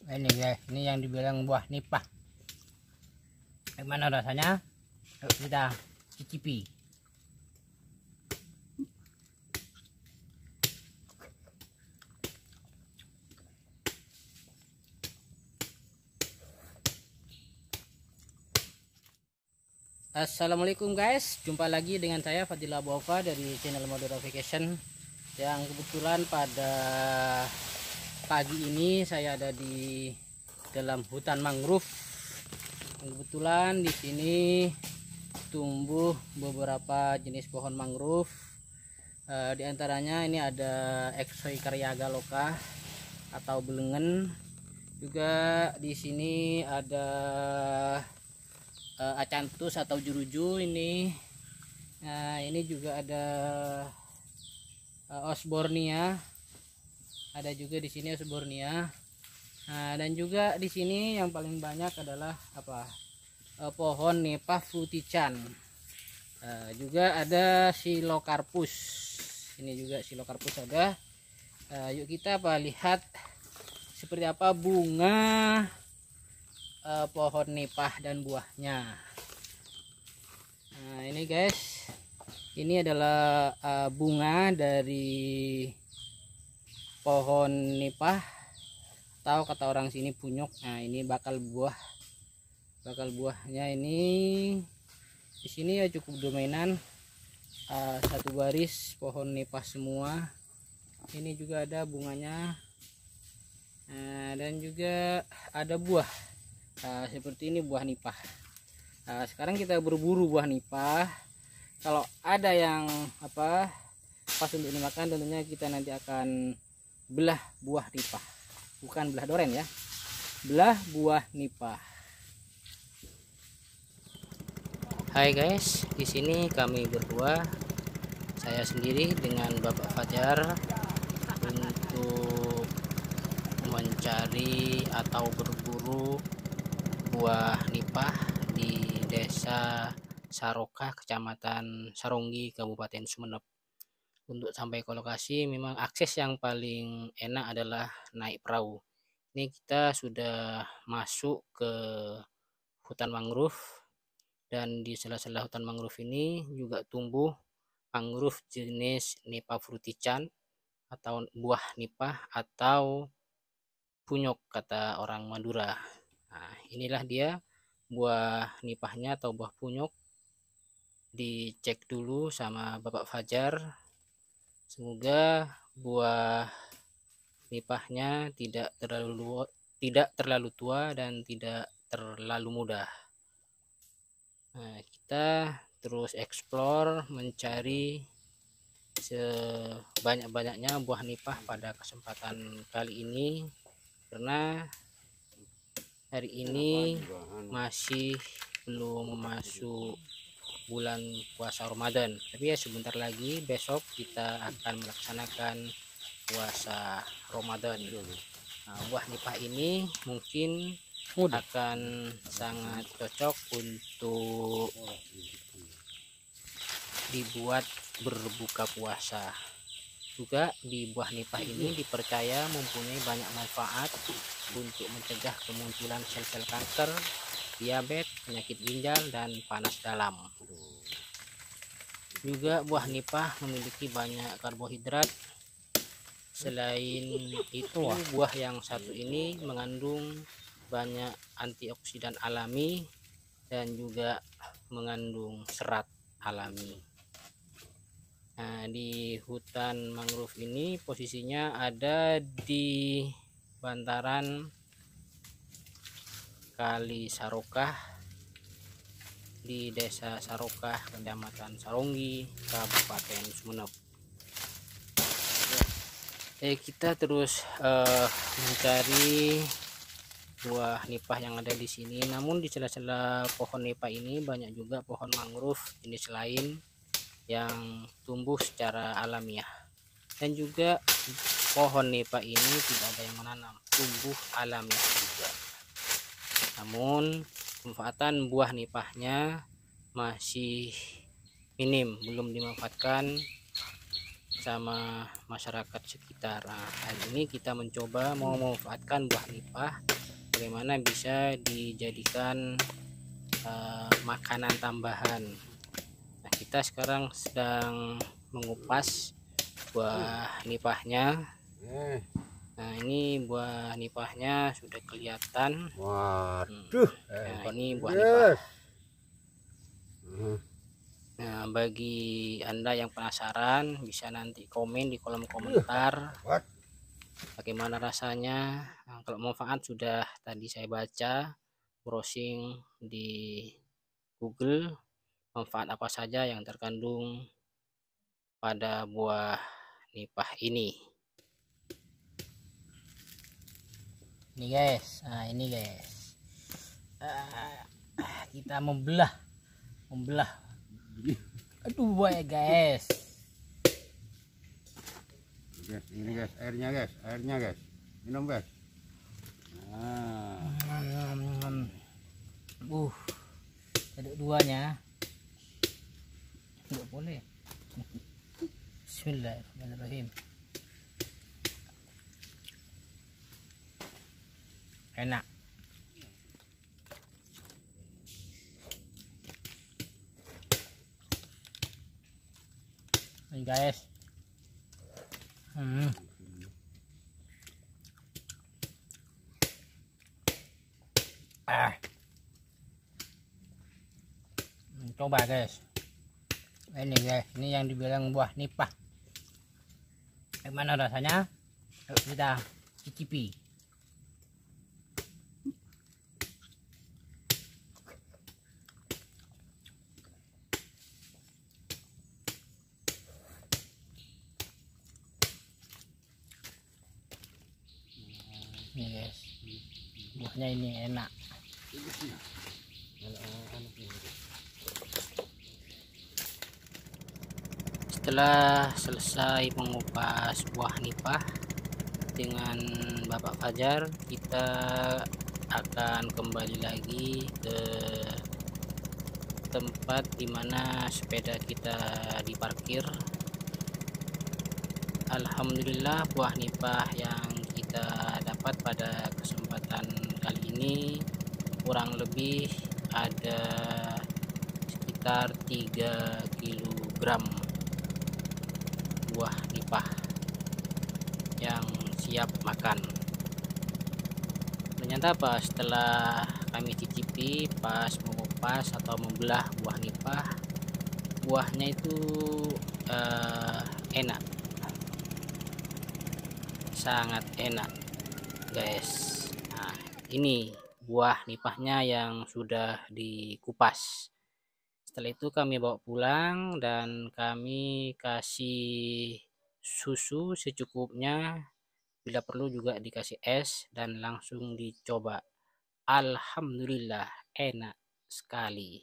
Ini guys, ini yang dibilang buah nipah. Gimana rasanya? Yuk kita cicipi. Assalamualaikum guys, jumpa lagi dengan saya Fadila Bofa dari channel Madura Vacation. Yang kebetulan pada pagi ini saya ada di dalam hutan mangrove. Kebetulan di sini tumbuh beberapa jenis pohon mangrove. Di antaranya ini ada Exoicaria loka atau belengen. Juga di sini ada acanthus atau juruju ini. Nah, ini juga ada osbornia. Ada juga di sini osbornia. Nah, dan juga di sini yang paling banyak adalah pohon nipah frutichan. Juga ada Xylocarpus. Ini juga Xylocarpus ada. Yuk kita lihat seperti apa bunga pohon nipah dan buahnya. Nah, ini guys, ini adalah bunga dari pohon nipah atau kata orang sini punyok. Nah, ini bakal buahnya ini di sini ya cukup dominan, satu baris pohon nipah semua. Ini juga ada bunganya. Nah, dan juga ada buah. Seperti ini buah nipah. Sekarang kita berburu buah nipah. Kalau ada yang pas untuk dimakan, tentunya kita nanti akan belah buah nipah, bukan belah doren ya, belah buah nipah. Hai guys, di sini kami berdua, saya sendiri dengan Bapak Fajar, untuk mencari atau berburu buah nipah di Desa Saroka, Kecamatan Saronggi, Kabupaten Sumeneb. Untuk sampai ke lokasi memang akses yang paling enak adalah naik perahu. Ini kita sudah masuk ke hutan mangrove, dan di sela-sela hutan mangrove ini juga tumbuh mangrove jenis nipah frutichan atau buah nipah atau punyok kata orang Madura. Nah, inilah dia buah nipahnya atau buah punyok. Dicek dulu sama Bapak Fajar. Semoga buah nipahnya tidak terlalu tua dan tidak terlalu muda. Nah, kita terus explore, mencari sebanyak-banyaknya buah nipah pada kesempatan kali ini, karena hari ini masih belum masuk bulan puasa Ramadan, tapi ya sebentar lagi besok kita akan melaksanakan puasa Ramadan. Nah, buah nipah ini mungkin akan sangat cocok untuk dibuat berbuka puasa. Juga di buah nipah ini dipercaya mempunyai banyak manfaat untuk mencegah kemunculan sel-sel kanker, diabetes, penyakit ginjal, dan panas dalam. Juga buah nipah memiliki banyak karbohidrat. Selain itu, buah yang satu ini mengandung banyak antioksidan alami dan juga mengandung serat alami. Nah, di hutan mangrove ini posisinya ada di bantaran Kali Sarokah di Desa Sarokah, Kecamatan Saronggi, Kabupaten Sumeneb. Kita terus mencari buah nipah yang ada di sini. Namun di sela-sela pohon nipah ini banyak juga pohon mangrove jenis lain yang tumbuh secara alamiah. Dan juga pohon nipah ini tidak ada yang menanam, tumbuh alamiah juga. Namun pemanfaatan buah nipahnya masih minim, belum dimanfaatkan sama masyarakat sekitar. Nah, hari ini kita mencoba mau memanfaatkan buah nipah bagaimana bisa dijadikan makanan tambahan. Nah, kita sekarang sedang mengupas buah nipahnya. Nah, ini buah nipahnya sudah kelihatan. Waduh. Nah, ini buah nipah. Nah, bagi Anda yang penasaran bisa nanti komen di kolom komentar bagaimana rasanya. Nah, kalau manfaat sudah tadi saya baca browsing di Google, manfaat apa saja yang terkandung pada buah nipah ini. Ini guys, nah ini guys, kita membelah, aduh buah guys. Ini guys, airnya guys, minum guys. Ada duanya, nggak boleh. Bismillahirrahmanirrahim. Enak. Ini guys. Coba guys. Ini guys, ini yang dibilang buah nipah. Gimana rasanya? Yuk kita cicipi. Ini guys, buahnya ini enak. Setelah selesai mengupas buah nipah dengan Bapak Fajar, kita akan kembali lagi ke tempat dimana sepeda kita diparkir. Alhamdulillah, buah nipah yang kita dapat pada kesempatan kali ini kurang lebih ada sekitar 3 kg buah nipah yang siap makan. Ternyata apa, setelah kami cicipi pas mengupas atau membelah buah nipah, buahnya itu enak, sangat enak guys. Nah, ini buah nipahnya yang sudah dikupas. Setelah itu kami bawa pulang dan kami kasih susu secukupnya, bila perlu juga dikasih es, dan langsung dicoba. Alhamdulillah enak sekali.